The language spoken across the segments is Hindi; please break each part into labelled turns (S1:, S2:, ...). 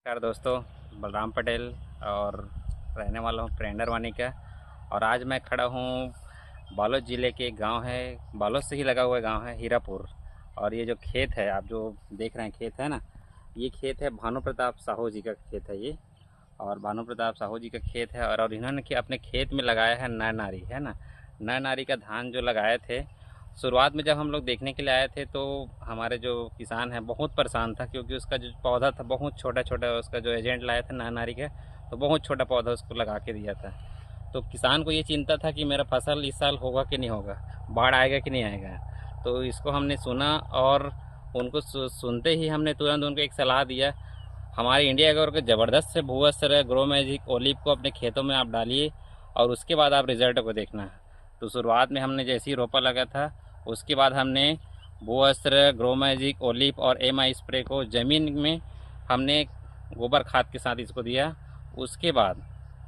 S1: नमस्कार दोस्तों, बलराम पटेल और रहने वाला हूँ पेंडरवानी का। और आज मैं खड़ा हूँ बालोद ज़िले के एक गांव है, बालोद से ही लगा हुआ गांव है हीरापुर। और ये जो खेत है आप जो देख रहे हैं खेत है ना, ये खेत है भानु प्रताप साहू जी का खेत है ये। और भानु प्रताप साहू जी का खेत है और इन्होंने अपने खेत में लगाया है नर नारी, है ना। नर नारी का धान जो लगाए थे, शुरुआत में जब हम लोग देखने के लिए आए थे तो हमारे जो किसान हैं बहुत परेशान था, क्योंकि उसका जो पौधा था बहुत छोटा छोटा, उसका जो एजेंट लाया था नर नारी का, तो बहुत छोटा पौधा उसको लगा के दिया था। तो किसान को ये चिंता था कि मेरा फसल इस साल होगा कि नहीं होगा, बाढ़ आएगा कि नहीं आएगा। तो इसको हमने सुना और उनको सुनते ही हमने तुरंत उनको एक सलाह दिया। हमारे इंडिया के ज़बरदस्त से भूअस्त्र ग्रो मैजिक ओलिव को अपने खेतों में आप डालिए और उसके बाद आप रिज़ल्ट को देखना। तो शुरुआत में हमने जैसे ही रोपा लगा था, उसके बाद हमने भूअस्त्र ग्रो मैजिक ओलिव और एमआई स्प्रे को ज़मीन में हमने गोबर खाद के साथ इसको दिया। उसके बाद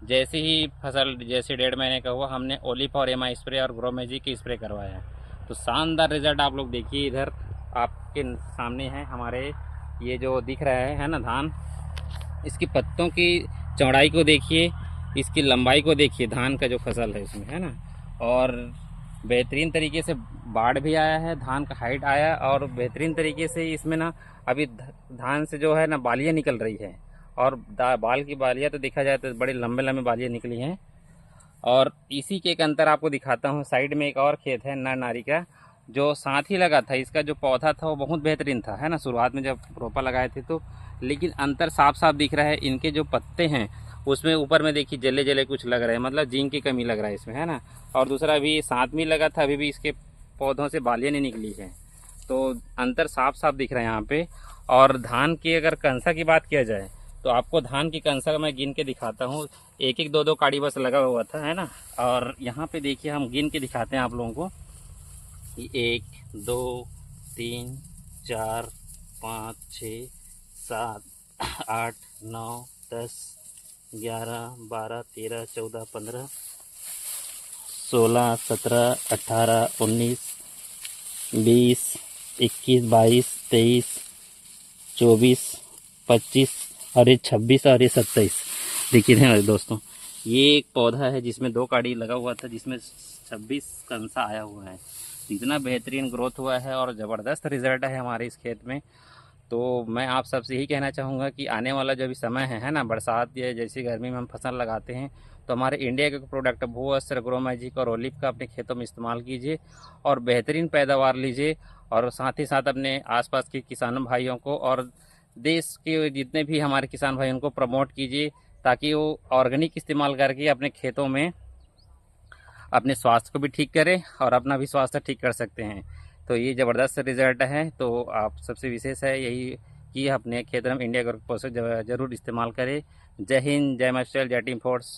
S1: जैसे ही फसल जैसे 1.5 महीने का हुआ, हमने ओलिव और एमआई स्प्रे और ग्रो मैजिक की स्प्रे करवाया। तो शानदार रिज़ल्ट आप लोग देखिए, इधर आपके सामने है हमारे ये जो दिख रहा है ना धान, इसकी पत्तों की चौड़ाई को देखिए, इसकी लंबाई को देखिए, धान का जो फसल है इसमें, है ना। और बेहतरीन तरीके से बाढ़ भी आया है, धान का हाइट आया और बेहतरीन तरीके से इसमें ना अभी धान से जो है ना बालियाँ निकल रही है। और बाल की बालियाँ तो देखा जाए तो बड़े लंबे लंबे बालियाँ निकली हैं। और इसी के एक अंतर आपको दिखाता हूँ, साइड में एक और खेत है नर नारी का, जो साथ ही लगा था। इसका जो पौधा था वो बहुत बेहतरीन था, है ना, शुरुआत में जब रोपा लगाए थे तो। लेकिन अंतर साफ साफ दिख रहा है, इनके जो पत्ते हैं उसमें ऊपर में देखिए जले जले कुछ लग रहे हैं, मतलब जिंक की कमी लग रहा है इसमें, है ना। और दूसरा अभी साथ में लगा था, अभी भी इसके पौधों से बालियाँ नहीं निकली है। तो अंतर साफ साफ दिख रहा है यहाँ पे। और धान की अगर कंसा की बात किया जाए तो आपको धान की कंसा मैं गिन के दिखाता हूँ। एक एक दो दो काड़ी बस लगा हुआ था, है ना। और यहाँ पे देखिए हम गिन के दिखाते हैं आप लोगों को। 1 2 3 4 5 6 7 8 9 10 11 12 13 14 15 16 17 18 19 20 21 22 23 24 25 और ये 26 और ये 27। देखिए ध्यान दोस्तों, ये एक पौधा है जिसमें 2 काड़ी लगा हुआ था, जिसमें 26 कंसा आया हुआ है। इतना बेहतरीन ग्रोथ हुआ है और ज़बरदस्त रिजल्ट है हमारे इस खेत में। तो मैं आप सबसे यही कहना चाहूँगा कि आने वाला जो भी समय है ना, बरसात या जैसी गर्मी में हम फसल लगाते हैं, तो हमारे इंडिया के प्रोडक्ट भूअस्त्र ग्रो मैजिक और ओलिव का अपने खेतों में इस्तेमाल कीजिए और बेहतरीन पैदावार लीजिए। और साथ ही साथ अपने आसपास के किसानों भाइयों को और देश के जितने भी हमारे किसान भाई उनको प्रमोट कीजिए, ताकि वो ऑर्गेनिक इस्तेमाल करके अपने खेतों में अपने स्वास्थ्य को भी ठीक करें और अपना भी स्वास्थ्य ठीक कर सकते हैं। तो ये ज़बरदस्त रिजल्ट है। तो आप सबसे विशेष है यही कि अपने खेतों में इंडिया का पोषक जरूर इस्तेमाल करें। जय हिंद, जय मास्टर, जय टीम फोर्स।